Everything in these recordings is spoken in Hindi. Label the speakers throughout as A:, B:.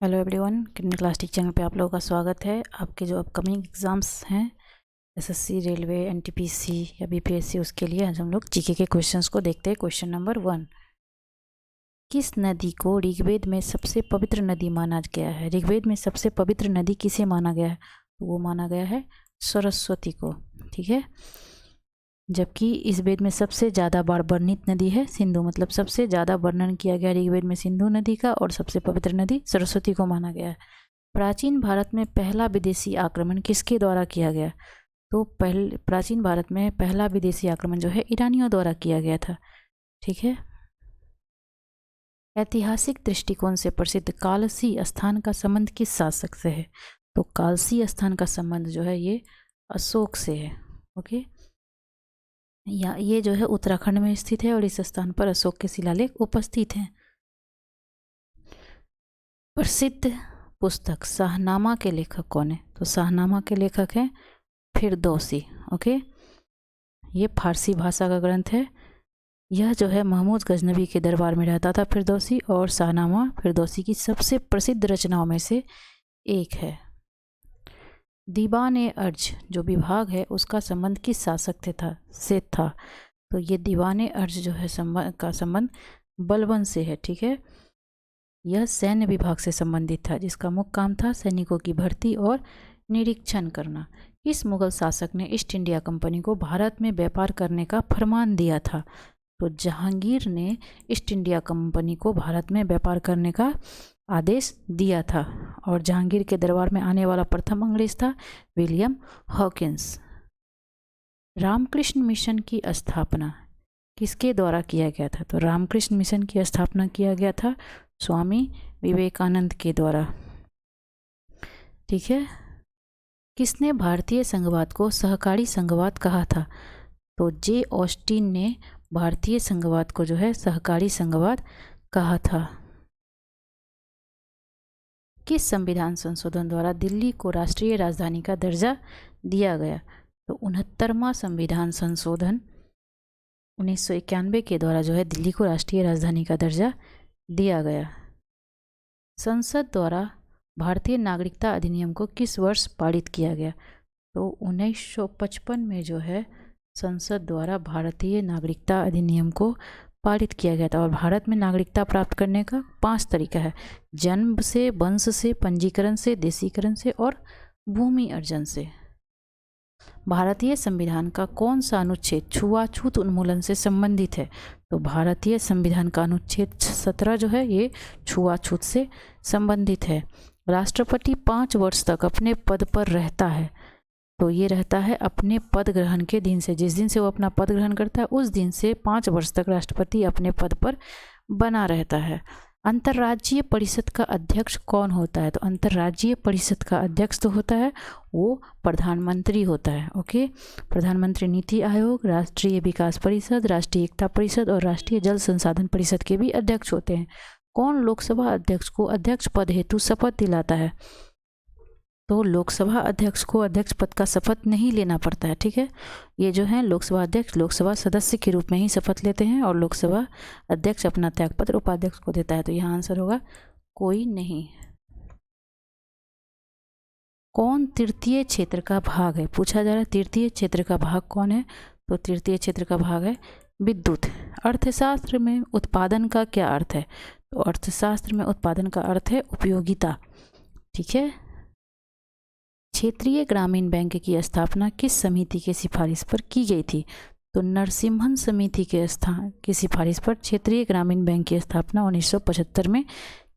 A: Hello everyone, kidney class teacher channel पे आप लोगों का स्वागत है। आपके जो अपकमिंग एग्ज़ाम्स हैं एसएससी, रेलवे, एनटीपीसी या बीपीएससी, उसके लिए आज हम लोग जीके के क्वेश्चंस को देखते हैं। क्वेश्चन नंबर 1, किस नदी को ऋग्वेद में सबसे पवित्र नदी माना गया है? ऋग्वेद में सबसे पवित्र नदी किसे माना गया है? तो वो माना गया है सरस्वती को। ठीक है, जबकि इस वेद में सबसे ज़्यादा बार वर्णित नदी है सिंधु, मतलब सबसे ज़्यादा वर्णन किया गया ऋग्वेद में सिंधु नदी का, और सबसे पवित्र नदी सरस्वती को माना गया है। प्राचीन भारत में पहला विदेशी आक्रमण किसके द्वारा किया गया? तो प्राचीन भारत में पहला विदेशी आक्रमण जो है ईरानियों द्वारा किया गया था। ठीक है, ऐतिहासिक दृष्टिकोण से प्रसिद्ध कालसी स्थान का संबंध किस शासक से है? तो कालसी स्थान का संबंध जो है ये अशोक से है। ओके, या ये जो है उत्तराखंड में स्थित है और इस स्थान पर अशोक के शिलालेख उपस्थित हैं। प्रसिद्ध पुस्तक शाहनामा के लेखक कौन है? तो शाहनामा के लेखक हैं फिरदौसी। ओके, ये फारसी भाषा का ग्रंथ है। यह जो है महमूद गजनबी के दरबार में रहता था फिरदौसी, और शाहनामा फिरदौसी की सबसे प्रसिद्ध रचनाओं में से एक है। दीवान अर्ज जो विभाग है उसका संबंध किस शासक से था? तो ये दीवान अर्ज जो है संबंध बलबन से है। ठीक है, यह सैन्य विभाग से संबंधित था जिसका मुख्य काम था सैनिकों की भर्ती और निरीक्षण करना। इस मुगल शासक ने ईस्ट इंडिया कंपनी को भारत में व्यापार करने का फरमान दिया था? तो जहांगीर ने ईस्ट इंडिया कंपनी को भारत में व्यापार करने का आदेश दिया था, और जहांगीर के दरबार में आने वाला प्रथम अंग्रेज था विलियम हॉकिंस। रामकृष्ण मिशन की स्थापना किसके द्वारा किया गया था? तो रामकृष्ण मिशन की स्थापना किया गया था स्वामी विवेकानंद के द्वारा। ठीक है, किसने भारतीय संघवाद को सहकारी संघवाद कहा था? तो जे ऑस्टिन ने भारतीय संघवाद को जो है सहकारी संघवाद कहा था। किस संविधान संशोधन द्वारा दिल्ली को राष्ट्रीय राजधानी का दर्जा दिया गया? तो 69वां संविधान संशोधन 1991 के द्वारा जो है दिल्ली को राष्ट्रीय राजधानी का दर्जा दिया गया। संसद द्वारा भारतीय नागरिकता अधिनियम को किस वर्ष पारित किया गया? तो 1955 में जो है संसद द्वारा भारतीय नागरिकता अधिनियम को पारित किया गया था। और भारत में नागरिकता प्राप्त करने का 5 तरीका है: जन्म से, वंश से, पंजीकरण से, देशीकरण से और भूमि अर्जन से। भारतीय संविधान का कौन सा अनुच्छेद छुआछूत उन्मूलन से संबंधित है? तो भारतीय संविधान का अनुच्छेद 17 जो है ये छुआछूत से संबंधित है। राष्ट्रपति 5 वर्ष तक अपने पद पर रहता है? तो ये रहता है अपने पद ग्रहण के दिन से, जिस दिन से वो अपना पद ग्रहण करता है उस दिन से 5 वर्ष तक राष्ट्रपति अपने पद पर बना रहता है। अंतर्राज्यीय परिषद का अध्यक्ष कौन होता है? तो अंतर्राज्यीय परिषद का अध्यक्ष तो होता है वो प्रधानमंत्री होता है। ओके, प्रधानमंत्री नीति आयोग, राष्ट्रीय विकास परिषद, राष्ट्रीय एकता परिषद और राष्ट्रीय जल संसाधन परिषद के भी अध्यक्ष होते हैं। कौन लोकसभा अध्यक्ष को अध्यक्ष पद हेतु शपथ दिलाता है? तो लोकसभा अध्यक्ष को अध्यक्ष पद का शपथ नहीं लेना पड़ता है। ठीक है, ये जो है लोकसभा अध्यक्ष लोकसभा सदस्य के रूप में ही शपथ लेते हैं, और लोकसभा अध्यक्ष अपना त्यागपत्र उपाध्यक्ष को देता है। तो यहाँ आंसर होगा कोई नहीं। कौन तृतीय क्षेत्र का भाग है? पूछा जा रहा है तृतीय क्षेत्र का भाग कौन है? तो तृतीय क्षेत्र का भाग है विद्युत। अर्थशास्त्र में उत्पादन का क्या अर्थ है? तो अर्थशास्त्र में उत्पादन का अर्थ है उपयोगिता। ठीक है, क्षेत्रीय ग्रामीण बैंक की स्थापना किस समिति के सिफारिश पर की गई थी? तो नरसिम्हन समिति की सिफारिश पर क्षेत्रीय ग्रामीण बैंक की स्थापना 1975 में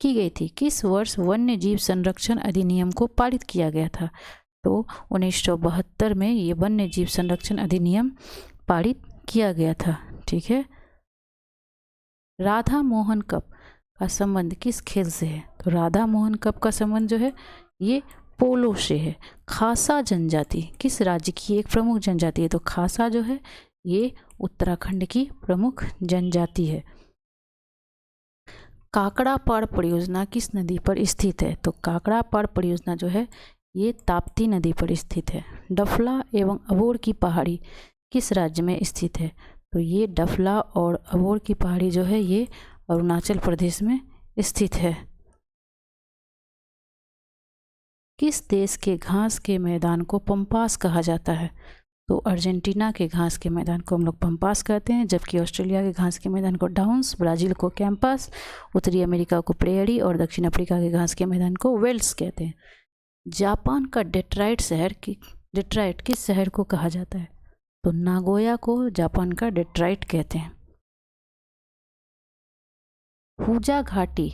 A: की गई थी। किस वर्ष वन्य जीव संरक्षण अधिनियम को पारित किया गया था? तो 1972 में ये वन्य जीव संरक्षण अधिनियम पारित किया गया था। ठीक है, राधा मोहन कप का संबंध किस खेल से है? तो राधा मोहन कप का संबंध जो है ये पोलो से है। खासा जनजाति किस राज्य की एक प्रमुख जनजाति है? तो खासा जो है ये उत्तराखंड की प्रमुख जनजाति है। काकड़ापाड़ परियोजना किस नदी पर स्थित है? तो काकड़ापाड़ परियोजना जो है ये ताप्ती नदी पर स्थित है। डफला एवं अबोर की पहाड़ी किस राज्य में स्थित है? तो ये डफला और अबोर की पहाड़ी जो है ये अरुणाचल प्रदेश में स्थित है। किस देश के घास के मैदान को पंपास कहा जाता है? तो अर्जेंटीना के घास के मैदान को हम लोग पंपास कहते हैं, जबकि ऑस्ट्रेलिया के घास के मैदान को डाउन्स, ब्राज़ील को कैंपास, उत्तरी अमेरिका को प्रेयरी और दक्षिण अफ्रीका के घास के मैदान को वेल्स कहते हैं। जापान का डेट्राइट किस शहर को कहा जाता है? तो नागोया को जापान का डेट्राइट कहते हैं। हुजा घाटी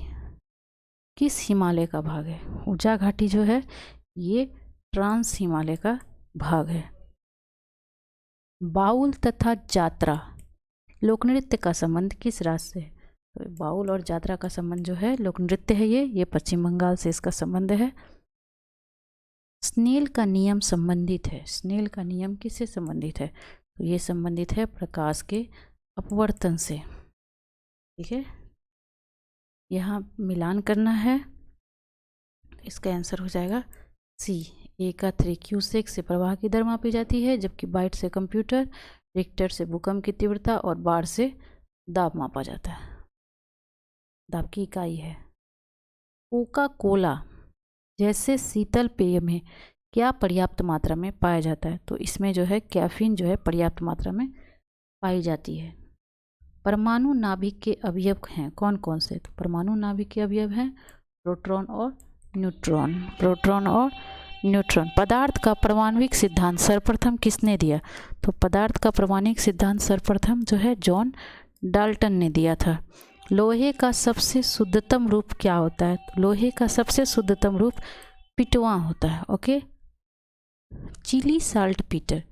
A: किस हिमालय का भाग है? हुजा घाटी जो है ये ट्रांस हिमालय का भाग है। बाउल तथा जात्रा लोक नृत्य का संबंध किस राज्य से है? तो बाउल और जात्रा का संबंध जो है लोक नृत्य है, ये पश्चिम बंगाल से इसका संबंध है। स्नेल का नियम संबंधित है। स्नेल का नियम किससे संबंधित है? तो ये संबंधित है प्रकाश के अपवर्तन से। ठीक है, यहाँ मिलान करना है, इसका आंसर हो जाएगा सी। 1/3 क्यूसेक से प्रवाह की दर मापी जाती है, जबकि बाइट से कंप्यूटर, रिक्टर से भूकंप की तीव्रता और बार से दाब मापा जाता है। दाब की इकाई है। कोका कोला जैसे शीतल पेय में क्या पर्याप्त मात्रा में पाया जाता है? तो इसमें जो है कैफीन जो है पर्याप्त मात्रा में पाई जाती है। परमाणु नाभिक के अवयव हैं कौन कौन से? तो परमाणु नाभिक के अवयव हैं प्रोटॉन और न्यूट्रॉन। प्रोटॉन और न्यूट्रॉन। पदार्थ का परमाणविक सिद्धांत सर्वप्रथम किसने दिया? तो पदार्थ का परमाणविक सिद्धांत सर्वप्रथम जो है जॉन डाल्टन ने दिया था। लोहे का सबसे शुद्धतम रूप क्या होता है? तो लोहे का सबसे शुद्धतम रूप पिटवा होता है। ओके। चिली साल्ट पीटर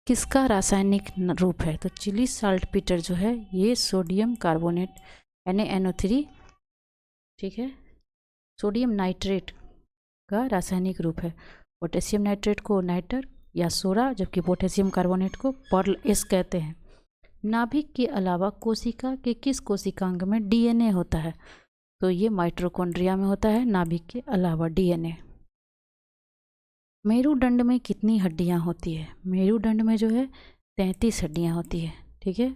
A: किसका रासायनिक रूप है? तो चिली साल्ट पीटर जो है ये सोडियम कार्बोनेट NaNO3, ठीक है, सोडियम नाइट्रेट का रासायनिक रूप है। पोटेशियम नाइट्रेट को नाइटर या सोडा, जबकि पोटेशियम कार्बोनेट को पर्ल एस कहते हैं। नाभिक के अलावा कोशिका के किस कोशिकांग में DNA होता है? तो ये माइटोकॉन्ड्रिया में होता है नाभिक के अलावा DNA। मेरुदंड में कितनी हड्डियां होती है? मेरुदंड में जो है 33 हड्डियां होती है। ठीक है,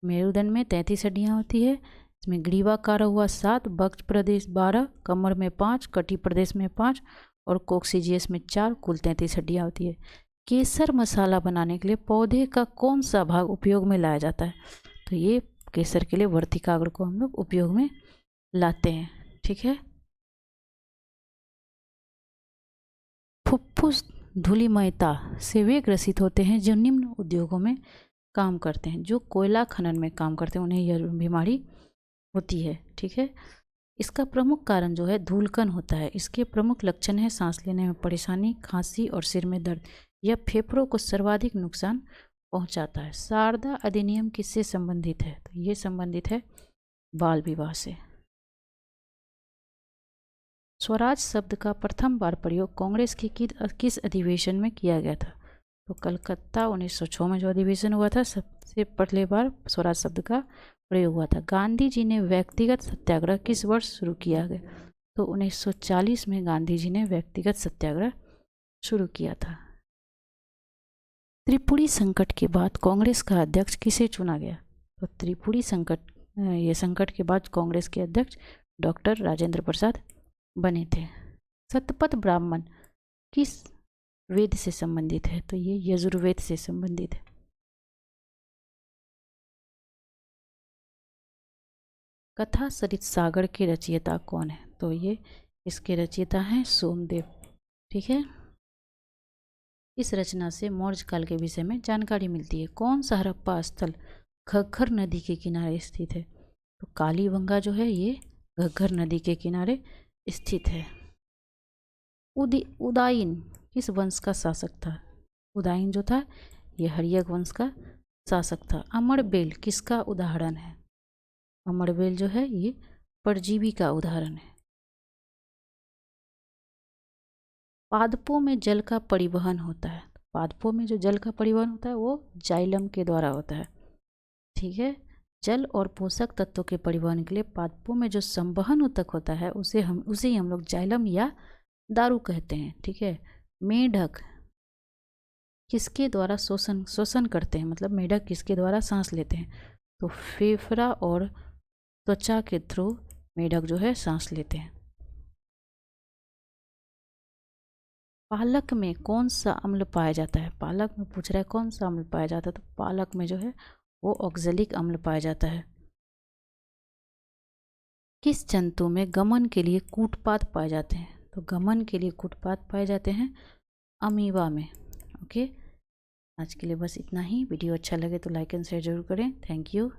A: मेरुदंड में 33 हड्डियां होती है। इसमें ग्रीवा कारा हुआ 7, वक्ष प्रदेश 12, कमर में 5, कटी प्रदेश में 5 और कोक्सीजियस में 4, कुल 33 हड्डियां होती है। केसर मसाला बनाने के लिए पौधे का कौन सा भाग उपयोग में लाया जाता है? तो ये केसर के लिए वर्तिकाग्र को हम लोग उपयोग में लाते हैं। ठीक है, फुफ्फुस धूलिमयता से वे ग्रसित होते हैं जो निम्न उद्योगों में काम करते हैं। जो कोयला खनन में काम करते हैं उन्हें यह बीमारी होती है। ठीक है, इसका प्रमुख कारण जो है धूलकण होता है। इसके प्रमुख लक्षण है सांस लेने में परेशानी, खांसी और सिर में दर्द। यह फेफड़ों को सर्वाधिक नुकसान पहुंचाता है। शारदा अधिनियम किससे संबंधित है? तो ये संबंधित है बाल विवाह से। स्वराज शब्द का प्रथम बार प्रयोग कांग्रेस के किस अधिवेशन में किया गया था? तो कलकत्ता 1906 में जो अधिवेशन हुआ था सबसे पहले बार स्वराज शब्द का प्रयोग हुआ था। गांधी जी ने व्यक्तिगत सत्याग्रह किस वर्ष शुरू किया गया? तो 1940 में गांधी जी ने व्यक्तिगत सत्याग्रह शुरू किया था। त्रिपुरी संकट के बाद कांग्रेस का अध्यक्ष किसे चुना गया? तो त्रिपुरी संकट के बाद कांग्रेस के अध्यक्ष डॉक्टर राजेंद्र प्रसाद बने थे। शतपथ ब्राह्मण किस वेद से संबंधित है? तो ये यजुर्वेद से संबंधित है। कथा सरित सागर के रचयिता कौन है? तो ये इसके रचयिता हैं सोमदेव। ठीक है, इस रचना से मौर्य काल के विषय में जानकारी मिलती है। कौन सा हड़प्पा स्थल घग्गर नदी के किनारे स्थित है? तो कालीबंगा जो है ये घग्गर नदी के किनारे स्थित है। उदायन किस वंश का शासक था? उदायन जो था ये हर्यक वंश का शासक था। अमरबेल किसका उदाहरण है? अमरबेल जो है ये परजीवी का उदाहरण है। पादपों में जल का परिवहन होता है। पादपों में जो जल का परिवहन होता है वो जाइलम के द्वारा होता है। ठीक है, जल और पोषक तत्वों के परिवहन के लिए पादपों में जो संवहन ऊतक होता है उसे ही हम लोग जाइलम या दारू कहते हैं। ठीक है, मेढक किसके द्वारा शोषण करते हैं? मतलब मेढक किसके द्वारा सांस लेते हैं? तो फेफड़ा और त्वचा के थ्रू मेढक जो है सांस लेते हैं। पालक में कौन सा अम्ल पाया जाता है? पालक में पूछ रहा है कौन सा अम्ल पाया जाता है, तो पालक में जो है वो ऑक्जेलिक अम्ल पाया जाता है। किस जंतु में गमन के लिए कूटपाद पाए जाते हैं? तो गमन के लिए कूटपाद पाए जाते हैं अमीबा में। ओके, आज के लिए बस इतना ही। वीडियो अच्छा लगे तो लाइक एंड शेयर जरूर करें। Thank you.